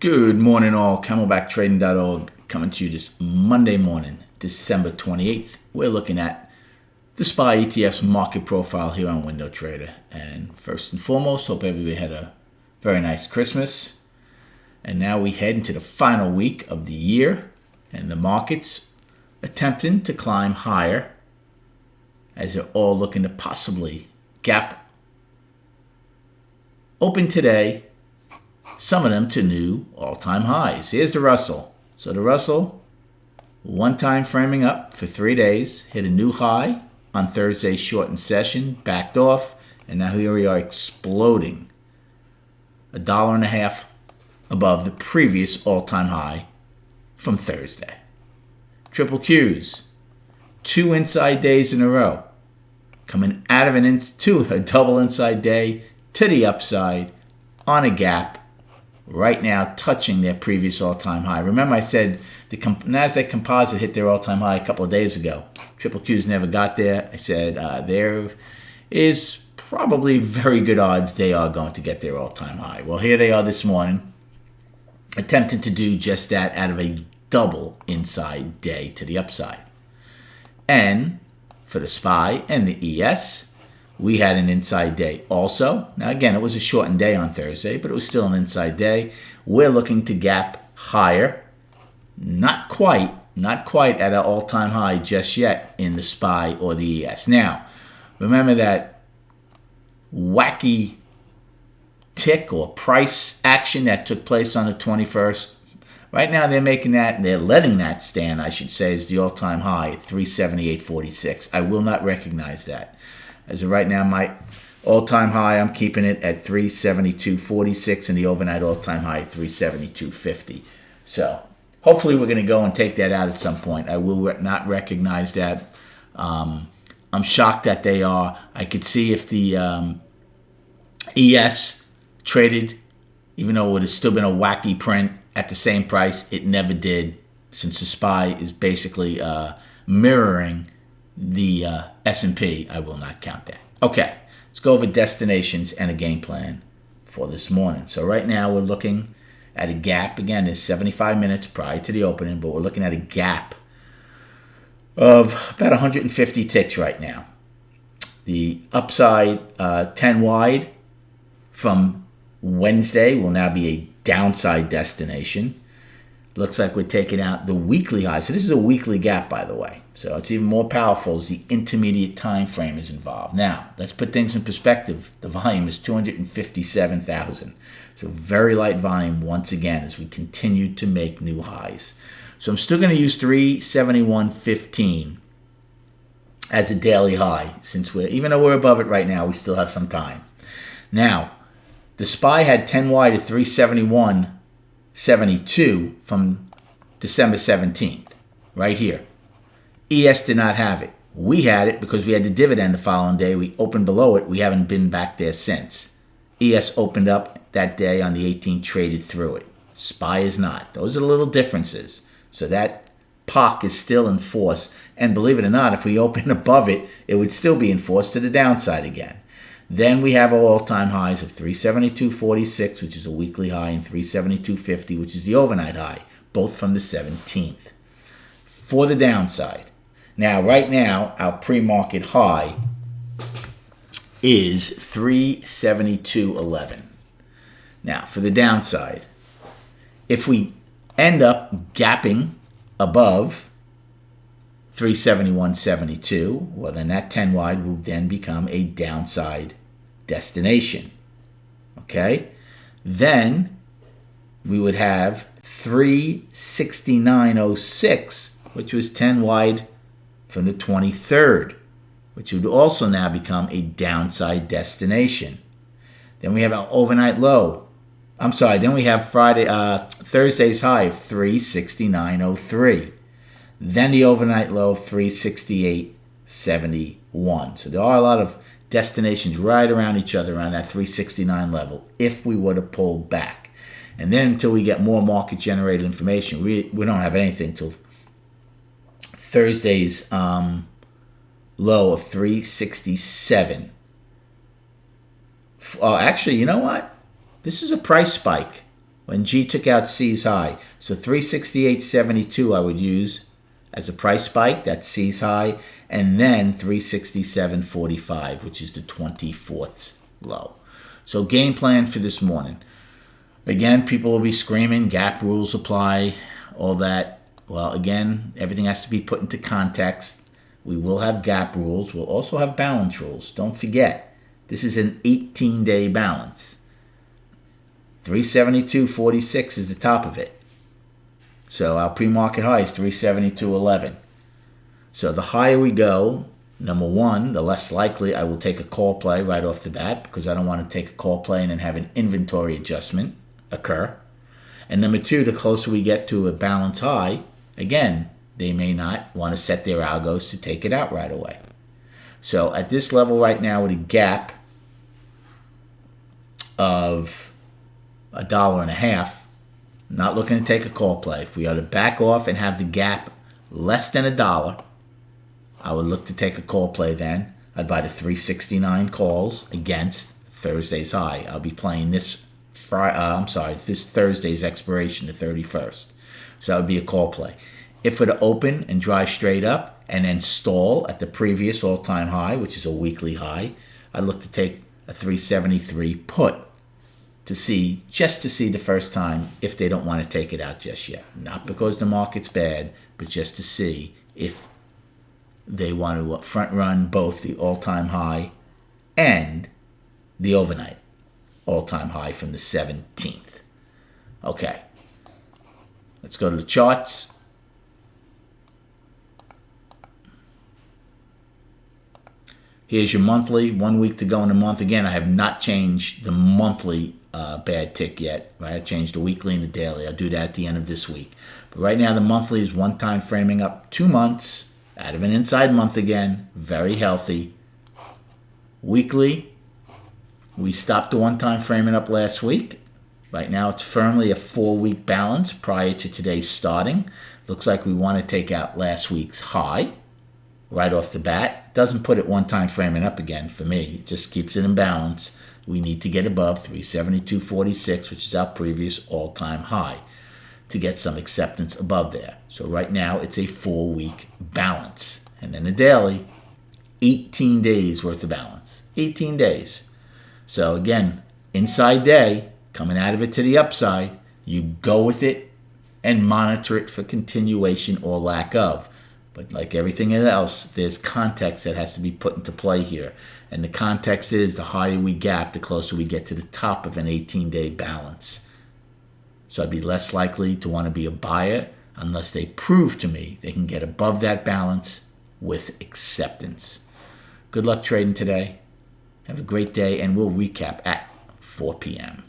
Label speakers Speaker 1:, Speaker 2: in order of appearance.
Speaker 1: Good morning all, CamelbackTrading.org coming to you this Monday morning, December 28th. We're looking at the SPY ETF's market profile here on Window Trader. And first and foremost, hope everybody had a very nice Christmas. And now we head into the final week of the year and the markets attempting to climb higher as they're all looking to possibly gap open today, some of them to new all-time highs. Here's the Russell. So the Russell, one time framing up for 3 days, hit a new high on Thursday's shortened session, backed off, and now here we are exploding $1.50 above the previous all-time high from Thursday. Triple Qs, 2 inside days in a row, coming out of a double inside day to the upside on a gap. Right now, touching their previous all-time high. Remember, I said the NASDAQ Composite hit their all-time high a couple of days ago. Triple Qs never got there. I said there is probably very good odds they are going to get their all-time high. Well, here they are this morning, attempting to do just that out of a double inside day to the upside. And for the SPY and the ES, we had an inside day also. Now, again, it was a shortened day on Thursday, but it was still an inside day. We're looking to gap higher. Not quite at an all-time high just yet in the SPY or the ES. Now, remember that wacky tick or price action that took place on the 21st? Right now, they're letting that stand, I should say, as the all-time high at 378.46. I will not recognize that. As of right now, my all-time high, I'm keeping it at 372.46 and the overnight all-time high at 372.50. So hopefully we're going to go and take that out at some point. I will not recognize that. I'm shocked that they are. I could see if the ES traded, even though it would have still been a wacky print at the same price, it never did, since the SPY is basically mirroring the S&P. I will not count that. Okay, let's go over destinations and a game plan for this morning. So right now we're looking at a gap. Again, it's 75 minutes prior to the opening, but we're looking at a gap of about 150 ticks right now. The upside 10 wide from Wednesday will now be a downside destination. Looks like we're taking out the weekly high. So this is a weekly gap, by the way. So it's even more powerful as the intermediate time frame is involved. Now, let's put things in perspective. The volume is 257,000. So very light volume once again as we continue to make new highs. So I'm still going to use 371.15 as a daily high, since even though we're above it right now, we still have some time. Now, the SPY had 10 wide at 371.72 from December 17th, right here. ES did not have it. We had it because we had the dividend the following day. We opened below it. We haven't been back there since. ES opened up that day on the 18th, traded through it. SPY is not. Those are the little differences. So that POC is still in force. And believe it or not, if we open above it, it would still be in force to the downside again. Then we have our all-time highs of 372.46, which is a weekly high, and 372.50, which is the overnight high, both from the 17th. For the downside. Now, right now, our pre-market high is 372.11. Now, for the downside, if we end up gapping above 371.72, well, then that 10 wide will then become a downside destination. Okay? Then we would have 369.06, which was 10 wide from the 23rd, which would also now become a downside destination. Then we have an overnight low. Then we have Thursday's high of 369.03. Then the overnight low of 368.71. So there are a lot of destinations right around each other around that 369 level if we were to pull back. And then until we get more market-generated information, we don't have anything until Thursday's low of 367. Actually, you know what? This is a price spike. when G took out C's high. So 368.72 I would use as a price spike. That's C's high. And then 367.45, which is the 24th low. So game plan for this morning. Again, people will be screaming, gap rules apply, all that. Well, again, everything has to be put into context. We will have gap rules. We'll also have balance rules. Don't forget, this is an 18-day balance. 372.46 is the top of it. So our pre-market high is 372.11. So the higher we go, number one, the less likely I will take a call play right off the bat, because I don't want to take a call play and then have an inventory adjustment occur. And number two, the closer we get to a balance high, again, they may not want to set their algos to take it out right away. So at this level right now with a gap of $1.50, not looking to take a call play. If we are to back off and have the gap less than $1, I would look to take a call play then. I'd buy the 369 calls against Thursday's high. I'll be playing this this Thursday's expiration, the 31st. So that would be a call play. If it were to open and drive straight up and then stall at the previous all-time high, which is a weekly high, I'd look to take a 373 put just to see the first time if they don't want to take it out just yet. Not because the market's bad, but just to see if they want to front run both the all-time high and the overnight all-time high from the 17th. Okay, let's go to the charts. Here's your monthly, 1 week to go in the month. Again, I have not changed the monthly bad tick yet. Right? I changed the weekly and the daily. I'll do that at the end of this week. But right now, the monthly is one time framing up 2 months out of an inside month again. Very healthy. Weekly, we stopped the one time framing up last week. Right now, it's firmly a 4-week balance prior to today's starting. Looks like we want to take out last week's high right off the bat. Doesn't put it one time framing up again for me. It just keeps it in balance. We need to get above 372.46, which is our previous all-time high, to get some acceptance above there. So right now, it's a 4-week balance. And then the daily, 18 days worth of balance. 18 days. So again, inside day, coming out of it to the upside, you go with it and monitor it for continuation or lack of. But like everything else, there's context that has to be put into play here. And the context is the higher we gap, the closer we get to the top of an 18-day balance. So I'd be less likely to want to be a buyer unless they prove to me they can get above that balance with acceptance. Good luck trading today. Have a great day, and we'll recap at 4 p.m.